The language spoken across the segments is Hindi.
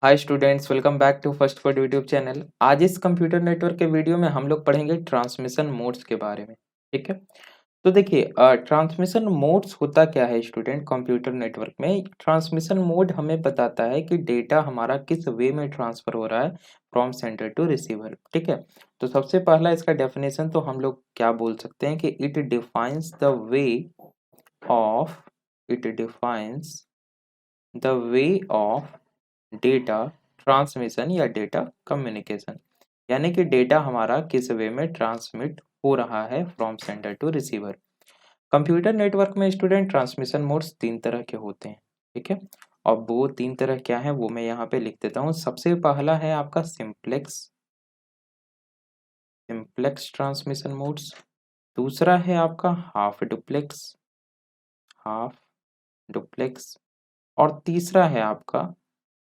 Hi students, welcome back to first word YouTube channel. आज इस कंप्यूटर नेटवर्क के वीडियो में हम लोग पढ़ेंगे ट्रांसमिशन मोड्स के बारे में। ठीक है, तो देखिए ट्रांसमिशन मोड्स होता क्या है स्टूडेंट। कंप्यूटर नेटवर्क में ट्रांसमिशन मोड हमें बताता है कि डेटा हमारा किस वे में ट्रांसफर हो रहा है फ्रॉम सेंडर टू रिसीवर। ठीक है, तो सबसे पहला इसका डेफिनेशन तो हम लोग क्या बोल सकते हैं कि of it defines the way of data transmission या डेटा कम्युनिकेशन, यानी कि डेटा हमारा किस वे में ट्रांसमिट हो रहा है from sender to receiver. Computer network में स्टूडेंट ट्रांसमिशन मोड्स तीन तरह के होते हैं। ठीक है, और वो तीन तरह क्या है वो मैं यहाँ पे लिख देता हूँ। सबसे पहला है आपका सिंप्लेक्स सिंप्लेक्स ट्रांसमिशन मोड्स। दूसरा है आपका हाफ डुप्लेक्स। और तीसरा है आपका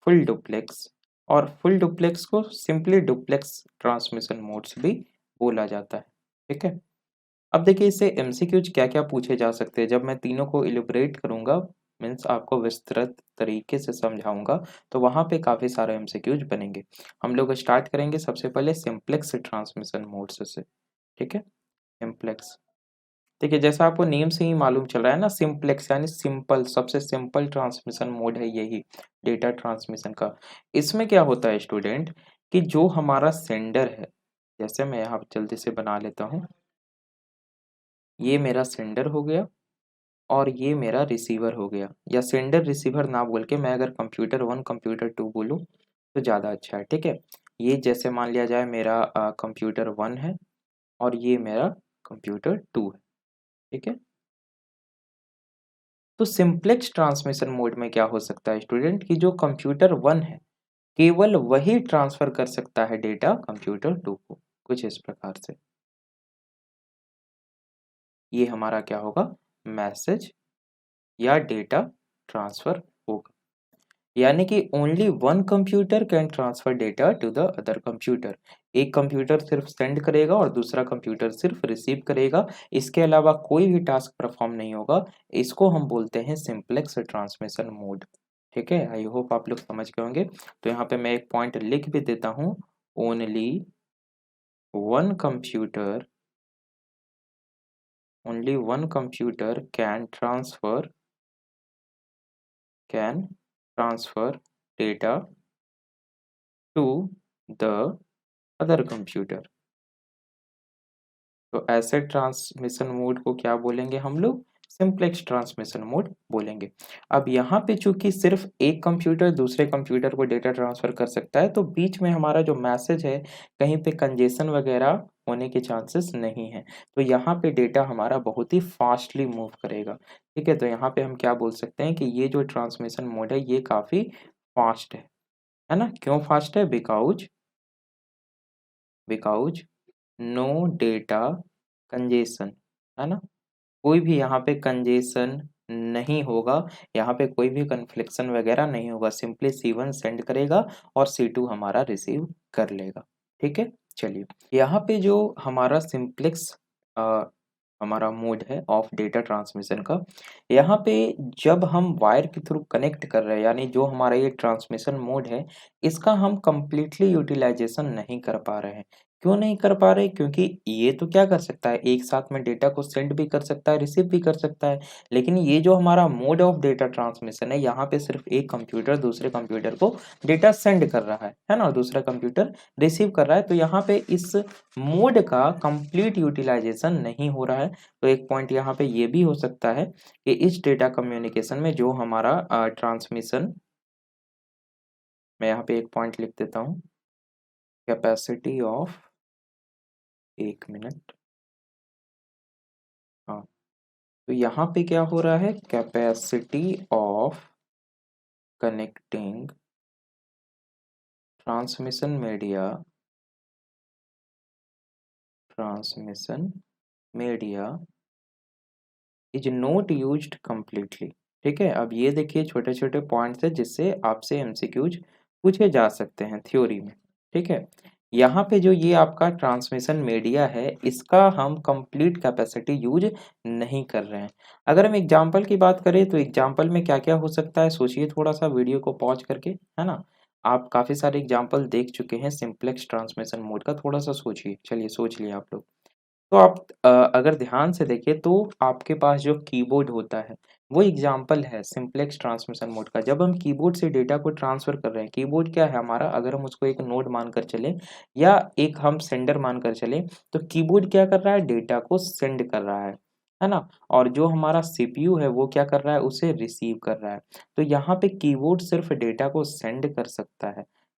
फुल डुप्लेक्स। और फुल डुप्लेक्स को सिंपली डुप्लेक्स ट्रांसमिशन मोड्स भी बोला जाता है। ठीक है, अब देखिए इससे एमसीक्यूज क्या क्या पूछे जा सकते हैं। जब मैं तीनों को इलिब्रेट करूंगा, मीन्स आपको विस्तृत तरीके से समझाऊंगा, तो वहां पे काफी सारे एमसीक्यूज बनेंगे। हम लोग स्टार्ट करेंगे सबसे पहले सिंप्लेक्स ट्रांसमिशन मोड्स से। ठीक है, सिंप्लेक्स देखिए जैसा आपको नेम से ही मालूम चल रहा है ना, सिंप्लेक्स यानी सिंपल, सबसे सिंपल ट्रांसमिशन मोड है यही डेटा ट्रांसमिशन का। इसमें क्या होता है स्टूडेंट कि जो हमारा सेंडर है, जैसे मैं यहाँ जल्दी से बना लेता हूँ, ये मेरा सेंडर हो गया और ये मेरा रिसीवर हो गया, या सेंडर रिसीवर ना बोल के मैं अगर कंप्यूटर 1 कंप्यूटर 2 बोलूँ तो ज़्यादा अच्छा है। ठीक है, ये जैसे मान लिया जाए मेरा कंप्यूटर 1 है और ये मेरा कंप्यूटर 2 है। ठीक है, तो सिंप्लेक्स ट्रांसमिशन मोड में क्या हो सकता है स्टूडेंट कि जो कंप्यूटर 1 है केवल वही ट्रांसफर कर सकता है डेटा कंप्यूटर 2 को, कुछ इस प्रकार से। ये हमारा क्या होगा, मैसेज या डेटा ट्रांसफर होगा, यानी कि only one computer can transfer data to the other computer. एक कंप्यूटर सिर्फ सेंड करेगा और दूसरा कंप्यूटर सिर्फ रिसीव करेगा, इसके अलावा कोई भी टास्क परफॉर्म नहीं होगा। इसको हम बोलते हैं सिंप्लेक्स ट्रांसमिशन मोड। ठीक है, आई होप आप लोग समझ गए होंगे। तो यहाँ पे मैं एक पॉइंट लिख भी देता हूँ, only one computer only one computer can transfer data to the other computer. तो ऐसे ट्रांसमिशन मोड को क्या बोलेंगे हम लोग, सिंप्लेक्स ट्रांसमिशन मोड बोलेंगे। अब यहाँ पे चूंकि सिर्फ एक कंप्यूटर दूसरे कंप्यूटर को डेटा ट्रांसफर कर सकता है, तो बीच में हमारा जो मैसेज है कहीं पे कंजेशन वगैरह होने के चांसेस नहीं है। तो यहाँ पे डेटा हमारा बहुत ही फास्टली मूव करेगा। ठीक है, तो यहाँ पे हम क्या बोल सकते हैं कि ये जो ट्रांसमिशन मोड है ये काफी फास्ट है ना। क्यों फास्ट है, बिकॉज नो डेटा कंजेशन, है ना। कोई भी यहाँ पे कंजेशन नहीं होगा, यहाँ पे कोई भी कन्फ्लिक्शन वगैरह नहीं होगा। सिंपली C1 सेंड करेगा और C2 हमारा रिसीव कर लेगा। ठीक है, चलिए यहाँ पे जो हमारा सिंप्लेक्स हमारा मोड है ऑफ डेटा ट्रांसमिशन का, यहाँ पे जब हम वायर के थ्रू कनेक्ट कर रहे हैं, यानी जो हमारा ये ट्रांसमिशन मोड है इसका हम कंप्लीटली यूटिलाइजेशन नहीं कर पा रहे हैं। क्यों नहीं कर पा रहे, क्योंकि ये तो क्या कर सकता है, एक साथ में डेटा को सेंड भी कर सकता है, रिसीव भी कर सकता है। लेकिन ये जो हमारा मोड ऑफ डेटा ट्रांसमिशन है, यहाँ पे सिर्फ एक कंप्यूटर दूसरे कंप्यूटर को डेटा सेंड कर रहा है ना, और दूसरा कंप्यूटर रिसीव कर रहा है। तो यहाँ पे इस मोड का कंप्लीट यूटिलाइजेशन नहीं हो रहा है। तो एक पॉइंट यहाँ पे ये भी हो सकता है कि इस डेटा कम्युनिकेशन में जो हमारा ट्रांसमिशन, मैं यहाँ पे एक पॉइंट लिख देता हूँ, कैपेसिटी ऑफ, एक मिनट, हाँ, तो यहाँ पे क्या हो रहा है, capacity of connecting transmission media is not used completely. ठीक है, अब ये देखिए छोटे छोटे पॉइंट्स है जिससे आपसे एमसीक्यूज पूछे जा सकते हैं थ्योरी में। ठीक है, यहाँ पे जो ये आपका ट्रांसमिशन मीडिया है इसका हम कंप्लीट कैपेसिटी यूज नहीं कर रहे हैं। अगर हम एग्जांपल की बात करें तो एग्जांपल में क्या क्या हो सकता है, सोचिए थोड़ा सा वीडियो को पॉज करके, है ना। आप काफ़ी सारे एग्ज़ाम्पल देख चुके हैं सिम्प्लेक्स ट्रांसमिशन मोड का, थोड़ा-सा सोचिए। चलिए सोच लिए आप लोग। तो आप अगर ध्यान से देखें तो आपके पास जो कीबोर्ड होता है, वो एग्ज़ाम्पल है सिम्प्लेक्स ट्रांसमिशन मोड का। जब हम कीबोर्ड से डेटा को ट्रांसफ़र कर रहे हैं, कीबोर्ड क्या है हमारा, अगर हम उसको एक नोड मानकर चलें या एक हम सेंडर मानकर चलें, तो कीबोर्ड क्या कर रहा है, डेटा को सेंड कर रहा है ना? और जो हमारा सीपीयू है, वो क्या कर रहा है, उसे रिसीव कर रहा है। तो यहाँ पे कीबोर्ड सिर्फ़ डेटा को सेंड कर सकता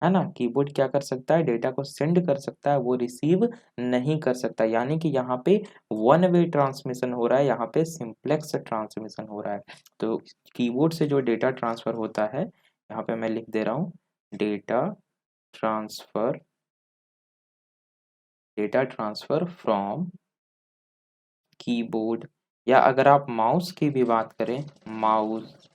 है ना? कीबोर्ड क्या कर सकता है, डेटा को सेंड कर सकता है, वो रिसीव नहीं कर सकता। यानी कि यहाँ पे वन वे ट्रांसमिशन हो रहा है, यहाँ पे सिम्प्लेक्स ट्रांसमिशन हो रहा है। तो कीबोर्ड से जो डेटा ट्रांसफ़र होता है, यहाँ पे मैं लिख दे रहा हूँ data transfer data transfer from keyboard, या अगर आप माउस की भी बात करें, माउस,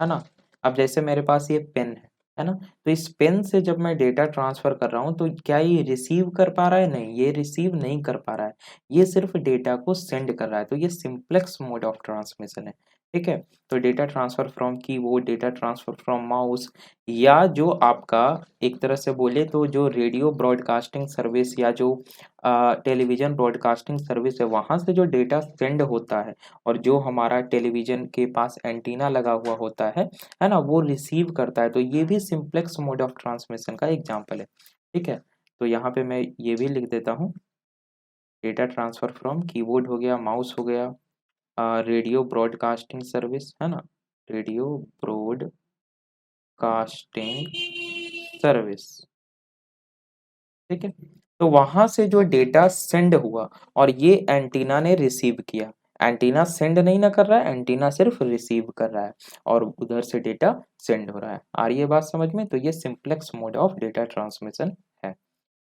है ना? अब जैसे मेरे पास ये पेन है ना? तो इस पेन से जब मैं डेटा ट्रांसफ़र कर रहा हूँ, तो क्या ये रिसीव कर पा रहा है? नहीं, ये रिसीव नहीं कर पा रहा है। ये सिर्फ़ डेटा को सेंड कर रहा है, तो ये सिम्प्लेक्स मोड ऑफ ट्रांसमिशन है, ठीक है? तो data transfer from keyboard, data transfer from mouse, या जो आपका एक तरह से बोले तो जो रेडियो ब्रॉडकास्टिंग सर्विस या जो टेलीविज़न ब्रॉडकास्टिंग सर्विस है, वहाँ से जो डेटा सेंड होता है और जो हमारा टेलीविज़न के पास एंटीना लगा हुआ होता है ना? वो रिसीव करता है, तो ये भी सिम्प्लेक्स मोड ऑफ ट्रांसमिशन का एग्ज़ाम्पल है, ठीक है? तो यहाँ पे मैं ये भी लिख देता हूँ, डेटा ट्रांसफ़र फ्रॉम कीबोर्ड हो गया, माउस हो गया, रेडियो ब्रॉडकास्टिंग सर्विस, है ना? रेडियो ब्रॉडकास्टिंग सर्विस, ठीक है? तो वहाँ से जो डेटा सेंड हुआ और ये एंटीना ने रिसीव किया। एंटीना सेंड नहीं ना कर रहा है, एंटीना सिर्फ़ रिसीव कर रहा है और उधर से डेटा सेंड हो रहा है। आ रही है बात समझ में? तो ये simplex mode of data transmission है।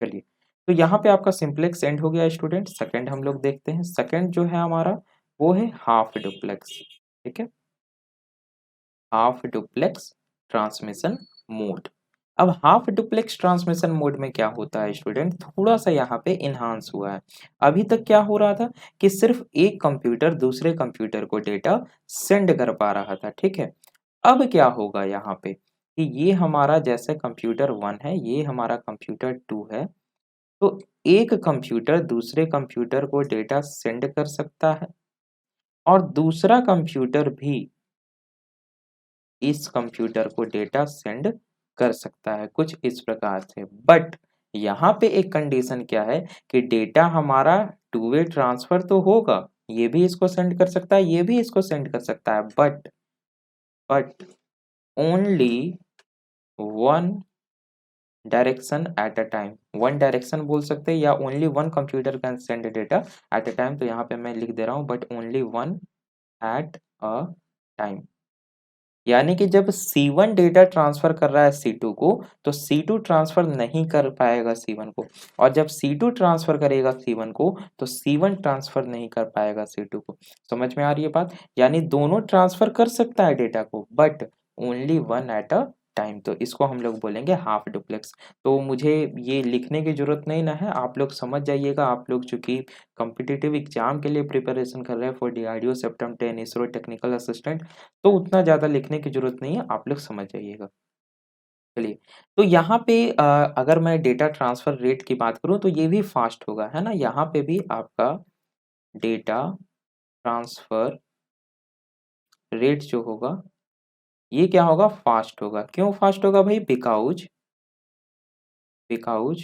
चलिए, तो यहाँ पे आपका सिम्प्लेक्स एंड हो गया स्टूडेंट। सेकंड हम लोग देखते हैं। सेकंड जो है हमारा, वो है हाफ डुप्लेक्स, ठीक है? Half duplex transmission mode. अब हाफ डुप्लेक्स ट्रांसमिशन मोड में क्या होता है स्टूडेंट, थोड़ा सा यहाँ पे इन्हांस हुआ है। अभी तक क्या हो रहा था कि सिर्फ एक कंप्यूटर दूसरे कंप्यूटर को डेटा सेंड कर पा रहा था, ठीक है? अब क्या होगा यहाँ पे कि ये हमारा जैसे कंप्यूटर 1 है, ये हमारा कंप्यूटर 2 है, तो एक कंप्यूटर दूसरे कंप्यूटर को डेटा सेंड कर सकता है और दूसरा कंप्यूटर भी इस कंप्यूटर को डेटा सेंड कर सकता है कुछ इस प्रकार से। बट यहाँ पे एक कंडीशन क्या है कि डेटा हमारा टू वे ट्रांसफर तो होगा, ये भी इसको सेंड कर सकता है, ये भी इसको सेंड कर सकता है, but only one direction at a time. One direction बोल सकते हैं या only one computer can send data at a time. तो यहाँ पे मैं लिख दे रहा हूँ but only one at a time. यानी कि जब C1 डेटा ट्रांसफ़र कर रहा है C2 को, तो C2 ट्रांसफ़र नहीं कर पाएगा C1 को, और जब C2 ट्रांसफ़र करेगा C1 को, तो C1 ट्रांसफ़र नहीं कर पाएगा C2 को। समझ में आ रही है बात? यानी दोनों ट्रांसफ़र कर सकता है डेटा को, but only one at a time. तो इसको हम लोग बोलेंगे हाफ डुप्लेक्स। तो मुझे ये लिखने की ज़रूरत नहीं ना है, आप लोग समझ जाइएगा। आप लोग चूँकि कॉम्पिटिटिव एग्ज़ाम के लिए प्रिपरेशन कर रहे हैं for DRDO September 10 ISRO technical assistant, तो उतना ज़्यादा लिखने की ज़रूरत नहीं है, आप लोग समझ जाइएगा। चलिए, तो यहाँ पे अगर मैं डेटा ट्रांसफ़र रेट की बात करूँ तो ये भी फ़ास्ट होगा, है ना? यहाँ पे भी आपका डेटा ट्रांसफ़र रेट जो होगा, ये क्या होगा? फ़ास्ट होगा। क्यों फ़ास्ट होगा भई? बिकॉज़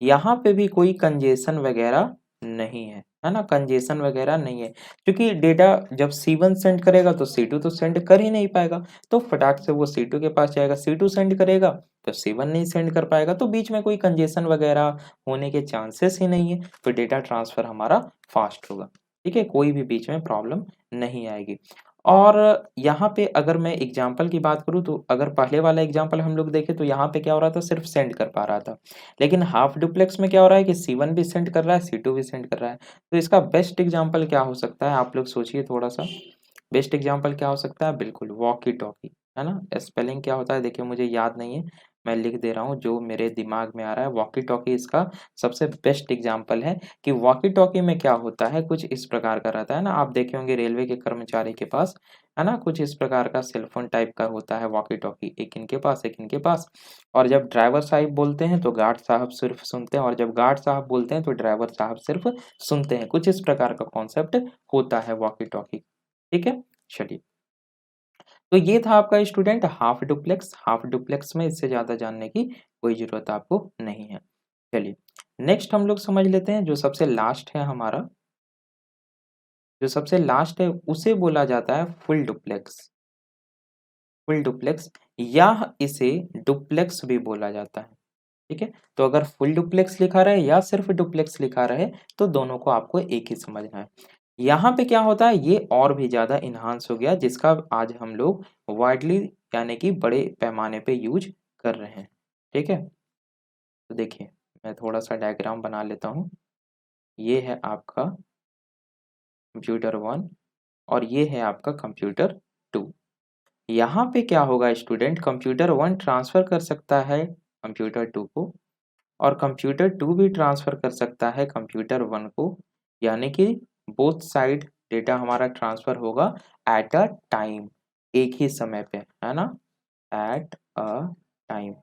यहाँ पे भी कोई कंजेशन वगैरह नहीं है ना? कंजेशन वगैरह नहीं है, क्योंकि डेटा जब C1 सेंड करेगा तो C2 तो सेंड कर ही नहीं पाएगा, तो फटाक से वो C2 के पास जाएगा, C2 सेंड करेगा तो C1 नहीं सेंड कर पाएगा, तो बीच में कोई कंजेशन वगैरह होने के चांसेस ही नहीं है, तो डेटा ट्रांसफ़र हमारा फास्ट होगा, ठीक है? कोई भी बीच में प्रॉब्लम नहीं आएगी। और यहाँ पे अगर मैं एग्ज़ाम्पल की बात करूँ, तो अगर पहले वाला एग्ज़ाम्पल हम लोग देखें तो यहाँ पे क्या हो रहा था, सिर्फ़ सेंड कर पा रहा था। लेकिन हाफ डुप्लेक्स में क्या हो रहा है कि C1 भी सेंड कर रहा है, C2 भी सेंड कर रहा है। तो इसका बेस्ट एग्ज़ाम्पल क्या हो सकता है? आप लोग सोचिए थोड़ा-सा। बेस्ट एग्ज़ाम्पल क्या हो सकता है? बिल्कुल, वॉकी-टॉकी, है ना? स्पेलिंग क्या होता है देखिए मुझे याद नहीं है, मैं लिख दे रहा हूँ जो मेरे दिमाग में आ रहा है। वॉकी टॉकी इसका सबसे बेस्ट एग्जाम्पल है कि वॉकी टॉकी में क्या होता है, कुछ इस प्रकार का रहता है ना, आप देखे होंगे रेलवे के कर्मचारी के पास, है ना, कुछ इस प्रकार का सेलफोन टाइप का होता है वॉकी टॉकी, एक इनके पास एक इनके पास। और जब ड्राइवर साहब बोलते हैं तो गार्ड साहब सिर्फ सुनते हैं, और जब गार्ड साहब बोलते हैं तो ड्राइवर साहब सिर्फ सुनते हैं। कुछ इस प्रकार का कॉन्सेप्ट होता है वॉकी टॉकी। ठीक है, चलिए। तो ये था आपका student half duplex. Half duplex में इससे ज़्यादा जानने की कोई ज़रूरत आपको नहीं है। चलिए, नेक्स्ट हम लोग समझ लेते हैं जो सबसे लास्ट है हमारा, जो सबसे लास्ट है उसे बोला जाता है फुल डुप्लेक्स। फुल डुप्लेक्स या इसे डुप्लेक्स भी बोला जाता है। ठीक है, तो अगर फुल डुप्लेक्स लिखा रहे या सिर्फ डुप्लेक्स लिखा रहे तो दोनों को आपको एक ही समझना है। यहाँ पे क्या होता है, ये और भी ज़्यादा इन्हांस हो गया जिसका आज हम लोग वाइडली यानी कि बड़े पैमाने पे यूज कर रहे हैं। ठीक है, तो देखिए मैं थोड़ा सा डायग्राम बना लेता हूँ। ये है आपका कंप्यूटर 1 और ये है आपका कंप्यूटर 2। यहाँ पे क्या होगा स्टूडेंट, कंप्यूटर 1 ट्रांसफ़र कर सकता है कंप्यूटर 2 को, और कंप्यूटर 2 भी ट्रांसफ़र कर सकता है कंप्यूटर 1 को, यानी कि बोथ साइड डेटा हमारा ट्रांसफ़र होगा एट अ टाइम, एक ही समय पे, है ना? एट अ टाइम,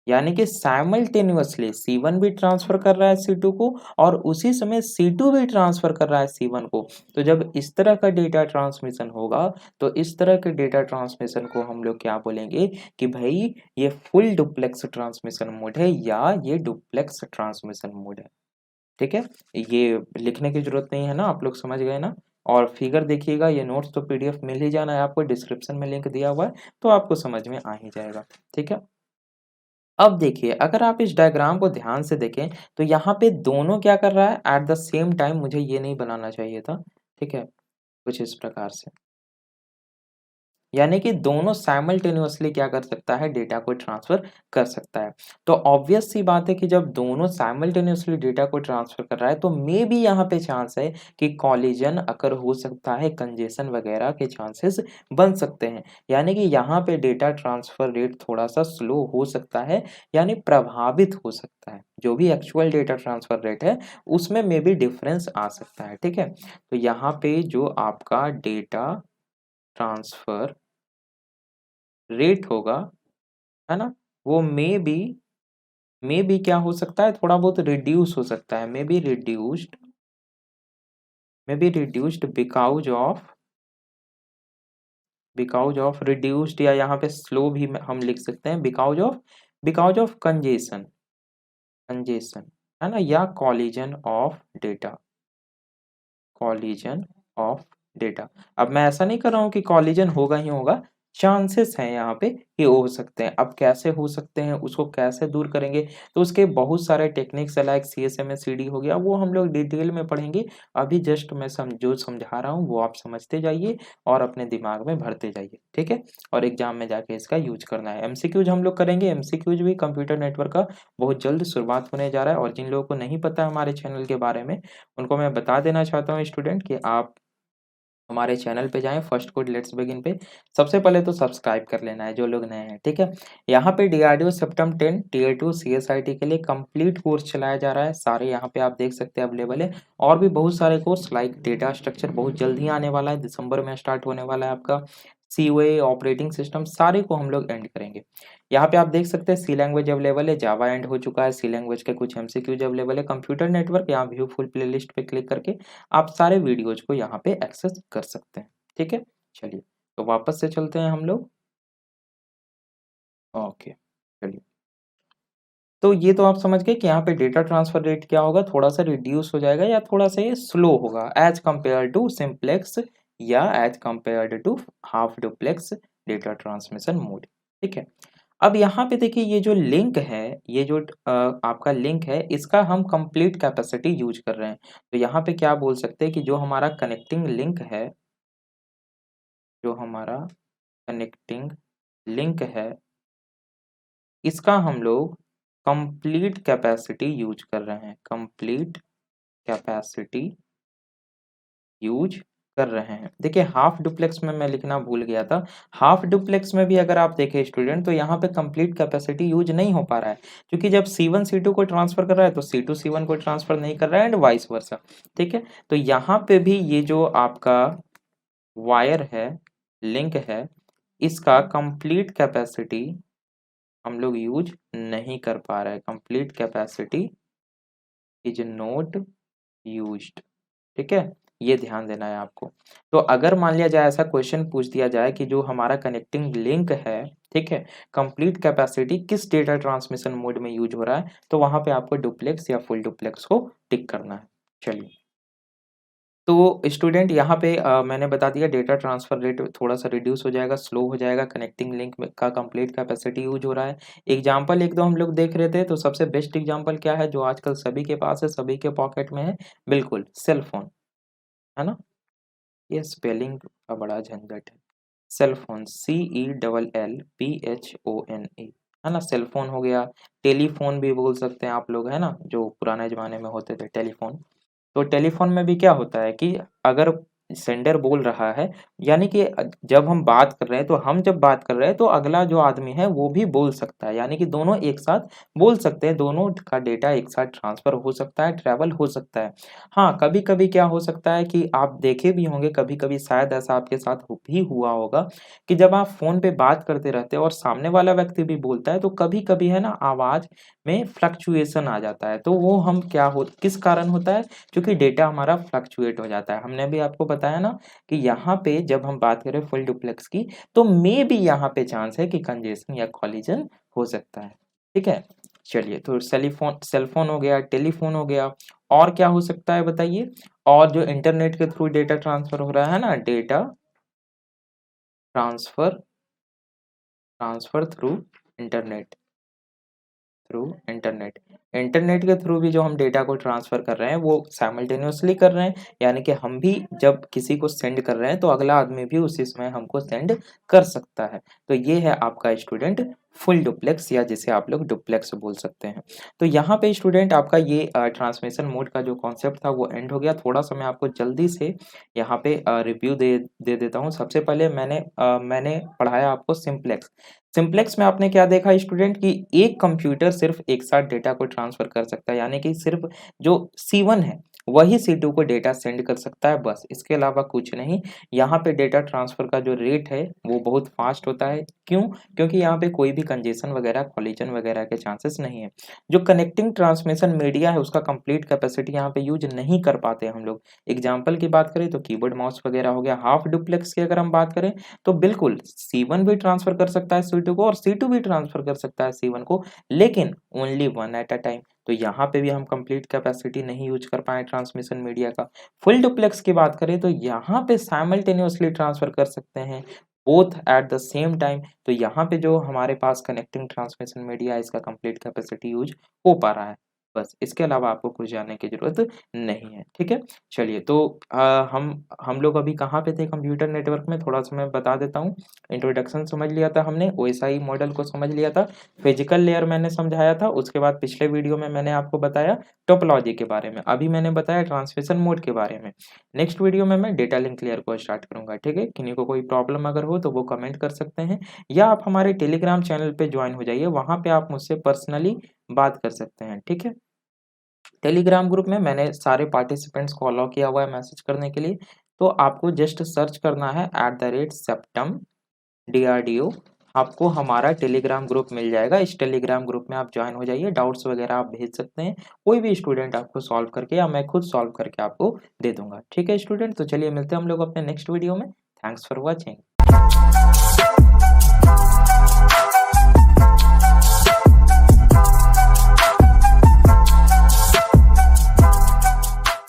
यानी कि साइमल्टेनियसली C1 भी ट्रांसफ़र कर रहा है C2 को और उसी समय C2 भी ट्रांसफ़र कर रहा है C1 को। तो जब इस तरह का डेटा ट्रांसमिशन होगा, तो इस तरह के डेटा ट्रांसमिशन को हम लोग क्या बोलेंगे कि भई ये फुल डुप्लेक्स ट्रांसमिशन मोड है या ये डुप्लेक्स ट्रांसमिशन मोड है। ठीक है? ये लिखने की ज़रूरत नहीं है ना, आप लोग समझ गए ना? और फिगर देखिएगा, ये नोट्स तो पीडीएफ मिल ही जाना है आपको, डिस्क्रिप्शन में लिंक दिया हुआ है, तो आपको समझ में आ ही जाएगा। ठीक है? अब देखिए, अगर आप इस डायग्राम को ध्यान से देखें, तो यहाँ पे दोनों क्या कर रहा है एट द सेम टाइम, मुझे ये नहीं बनाना चाहिए था। ठीक है? कुछ इस प्रकार से। यानी कि दोनों साइमल्टेनियसली क्या कर सकता है, डेटा को ट्रांसफ़र कर सकता है। तो ऑब्वियस सी बात है कि जब दोनों साइमल्टेनियसली डेटा को ट्रांसफ़र कर रहा है, तो मे बी यहाँ पे चांस है कि कॉलिजन अकर हो सकता है, कंजेशन वगैरह के चांसेस बन सकते हैं। यानी कि यहाँ पे डेटा ट्रांसफ़र रेट थोड़ा-सा स्लो हो सकता है, यानी प्रभावित हो सकता है। जो भी एक्चुअल डेटा ट्रांसफ़र रेट है, उसमें मे बी डिफ़रेंस आ सकता है। ठीक है? तो यहाँ पे जो आपका डेटा ट्रांसफ़र रेट होगा, है ना? वो मे बी क्या हो सकता है, थोड़ा बहुत रिड्यूस हो सकता है, may be reduced because of reduced, या यहाँ पे स्लो भी हम लिख सकते हैं बिकॉज़ ऑफ कंजेशन, है ना? या कॉलिजन ऑफ डेटा। अब मैं ऐसा नहीं कर रहा हूँ कि कॉलिजन होगा ही होगा, चांसेस हैं यहाँ पे कि हो सकते हैं। अब कैसे हो सकते हैं, उसको कैसे दूर करेंगे, तो उसके बहुत सारे टेक्निक्स है, लाइक CSMA-CD हो गया, वो हम लोग डिटेल में पढ़ेंगे। अभी जस्ट मैं जो समझा रहा हूँ वो आप समझते जाइए और अपने दिमाग में भरते जाइए। ठीक है? और एग्जाम में जाके इसका यूज करना है। MCQs हम लोग करेंगे, MCQs भी कंप्यूटर नेटवर्क का बहुत जल्द शुरुआत होने जा रहा है, और जिन लोगों को नहीं पता हमारे चैनल के बारे में, उनको मैं बता देना चाहता हूँ स्टूडेंट कि आप हमारे चैनल पे जाएँ, फर्स्ट कोड लेट्स बिगिन पे। सबसे पहले तो सब्सक्राइब कर लेना है जो लोग नए हैं, ठीक है? यहाँ पे DRDO सेप्टेम 10 टियर 2 CSIT के लिए कंप्लीट कोर्स चलाया जा रहा है। सारे यहाँ पे आप देख सकते हैं अवेलेबल है, और भी बहुत सारे कोर्स लाइक डेटा स्ट्रक्चर बहुत जल्द ही आने वाला है, दिसंबर में स्टार्ट होने वाला है आपका। COA, ऑपरेटिंग सिस्टम, सारे को हम लोग एंड करेंगे। यहाँ पे आप देख सकते हैं सी लैंग्वेज अवेलेबल है, जावा एंड हो चुका है, सी लैंग्वेज के कुछ MCQs अवेलेबल है, कंप्यूटर नेटवर्क, यहाँ व्यू फुल प्लेलिस्ट पे क्लिक करके आप सारे वीडियोज को यहाँ पे एक्सेस कर सकते हैं। ठीक है? चलिए, तो वापस से चलते हैं हम लोग। ओके, चलिए। तो ये तो आप समझ गए कि यहाँ पे डेटा ट्रांसफर रेट क्या होगा, थोड़ा-सा रिड्यूस हो जाएगा या थोड़ा-सा ये स्लो होगा एज़ कंपेयर टू सिम्प्लेक्स या as compared to half duplex data transmission mode. ठीक है? अब यहाँ पे देखिए ये जो लिंक है, ये जो आपका लिंक है, इसका हम कंप्लीट कैपेसिटी यूज़ कर रहे हैं। तो यहाँ पे क्या बोल सकते हैं कि जो हमारा कनेक्टिंग लिंक है, जो हमारा कनेक्टिंग लिंक है, इसका हम लोग कंप्लीट कैपेसिटी यूज़ कर रहे हैं, कंप्लीट कैपेसिटी यूज़ कर रहे हैं। देखिए हाफ डुप्लेक्स में मैं लिखना भूल गया था। हाफ डुप्लेक्स में भी अगर आप देखें स्टूडेंट, तो यहाँ पे कंप्लीट कैपेसिटी यूज नहीं हो पा रहा है, क्योंकि जब C1 C2 को ट्रांसफर कर रहा है तो C2 C1 को ट्रांसफर नहीं कर रहा है एंड वाइस वर्सा। ठीक है, तो यहाँ पे भी ये जो आपका वायर है, लिंक है, इसका कंप्लीट कैपेसिटी हम लोग यूज नहीं कर पा रहे हैं। Complete capacity is not used. ठीक है, ये ध्यान देना है आपको। तो अगर मान लिया जाए ऐसा क्वेश्चन पूछ दिया जाए कि जो हमारा कनेक्टिंग लिंक है, ठीक है, कंप्लीट कैपेसिटी किस डेटा ट्रांसमिशन मोड में यूज हो रहा है, तो वहां पे आपको डुप्लेक्स या फुल डुप्लेक्स को टिक करना है। चलिए, तो स्टूडेंट यहाँ पे मैंने बता दिया डेटा ट्रांसफर रेट थोड़ा सा रिड्यूस हो जाएगा, स्लो हो जाएगा, कनेक्टिंग लिंक का कंप्लीट कैपेसिटी यूज हो रहा है। एग्जाम्पल एक दो हम लोग देख रहे थे, तो सबसे बेस्ट एग्जाम्पल क्या है जो आजकल सभी के पास है, सभी के पॉकेट में है, बिल्कुल सेल फोन, है ना। ये स्पेलिंग का बड़ा झंझट है। सेल फोन, CELLPHONE, है ना, सेल फोन हो गया। टेलीफोन भी बोल सकते हैं आप लोग, है ना, जो पुराने जमाने में होते थे टेलीफोन। तो टेलीफोन में भी क्या होता है कि अगर सेंडर बोल रहा है, यानी कि जब हम बात कर रहे हैं, तो हम जब बात कर रहे हैं तो अगला जो आदमी है वो भी बोल सकता है, यानी कि दोनों एक साथ बोल सकते हैं, दोनों का डेटा एक साथ ट्रांसफर हो सकता है, ट्रैवल हो सकता है। हाँ, कभी कभी क्या हो सकता है कि आप देखे भी होंगे, कभी कभी शायद ऐसा आपके साथ भी हुआ होगा कि जब आप फोन पे बात करते रहते हो और सामने वाला व्यक्ति भी बोलता है, तो कभी कभी है ना आवाज में फ्लक्चुएशन आ जाता है। तो वो हम क्या हो किस कारण होता है, क्योंकि डेटा हमारा फ्लक्चुएट हो जाता है। हमने भी आपको बताया ना कि यहाँ पे जब हम बात करें फुल डुप्लेक्स की, तो मे भी यहाँ पे चांस है कि कंजेशन या कॉलिजन हो सकता है। ठीक है, चलिए, तो सेलफोन हो गया, टेलीफोन हो गया, और क्या हो सकता है बताइए। और जो इंटरनेट के थ्रू डेटा ट्रांसफर हो रहा है ना, data transfer transfer internet through internet internet के थ्रू भी जो हम डेटा को ट्रांसफर कर रहे हैं वो साइमल्टेनियसली कर रहे हैं, यानी कि हम भी जब किसी को सेंड कर रहे हैं तो अगला आदमी भी उसी समय हमको सेंड कर सकता है। तो ये है आपका स्टूडेंट फुल डुप्लेक्स, या जिसे आप लोग डुप्लेक्स बोल सकते हैं। तो यहाँ पे स्टूडेंट आपका ये ट्रांसमिशन मोड का जो कॉन्सेप्ट था वो एंड हो गया। थोड़ा सा मैं आपको जल्दी से यहाँ पे रिव्यू दे देता हूँ। सबसे पहले मैंने पढ़ाया आपको सिंप्लेक्स। सिंप्लेक्स में आपने क्या देखा स्टूडेंट कि एक कंप्यूटर सिर्फ एक साथ डेटा को ट्रांसफर कर सकता है, यानी कि सिर्फ जो C1 है वही C2 को डेटा सेंड कर सकता है, बस, इसके अलावा कुछ नहीं। यहाँ पे डेटा ट्रांसफर का जो रेट है वो बहुत फास्ट होता है। क्यों? क्योंकि यहाँ पे कोई भी कंजेशन वगैरह, कॉलिजन वगैरह के चांसेस नहीं है। जो कनेक्टिंग ट्रांसमिशन मीडिया है उसका कंप्लीट कैपेसिटी यहाँ पे यूज नहीं कर पाते हम लोग। एग्जाम्पल की बात करें तो कीबोर्ड माउस वगैरह हो गया। हाफ डुप्लेक्स की अगर हम बात करें तो बिल्कुल C1 भी ट्रांसफर कर सकता है C2 को, और C2 भी ट्रांसफर कर सकता है C1 को, लेकिन only one at a time. तो यहाँ पे भी हम कंप्लीट कैपेसिटी नहीं यूज कर पाए ट्रांसमिशन मीडिया का। फुल डुप्लेक्स की बात करें तो यहाँ पे साइमल्टेनियसली ट्रांसफर कर सकते हैं both at the same time. तो यहाँ पे जो हमारे पास कनेक्टिंग ट्रांसमिशन मीडिया है इसका कंप्लीट कैपेसिटी यूज हो पा रहा है, बस, इसके अलावा आपको कुछ जानने की जरूरत नहीं है। ठीक है, चलिए, तो हम लोग अभी कहाँ पे थे कंप्यूटर नेटवर्क में, थोड़ा सा मैं बता देता हूँ। इंट्रोडक्शन समझ लिया था हमने, OSI मॉडल को समझ लिया था, फिजिकल लेयर मैंने समझाया था, उसके बाद पिछले वीडियो में मैंने आपको बताया टोपोलॉजी के बारे में, अभी मैंने बताया ट्रांसमिशन मोड के बारे में। नेक्स्ट वीडियो में मैं डेटा लिंक लेयर को स्टार्ट करूंगा। ठीक है, किन्हीं को कोई प्रॉब्लम अगर हो तो वो कमेंट कर सकते हैं, या आप हमारे टेलीग्राम चैनल पे ज्वाइन हो जाइए, वहां पे आप मुझसे पर्सनली बात कर सकते हैं। ठीक है, टेलीग्राम ग्रुप में मैंने सारे पार्टिसिपेंट्स को अलाउ किया हुआ है मैसेज करने के लिए। तो आपको जस्ट सर्च करना है @septum DRDO, आपको हमारा टेलीग्राम ग्रुप मिल जाएगा। इस टेलीग्राम ग्रुप में आप ज्वाइन हो जाइए, डाउट्स वगैरह आप भेज सकते हैं, कोई भी स्टूडेंट आपको सॉल्व करके, या मैं खुद सॉल्व करके आपको दे दूंगा। ठीक है स्टूडेंट, तो चलिए मिलते हैं हम लोग अपने नेक्स्ट वीडियो में। Thanks for watching.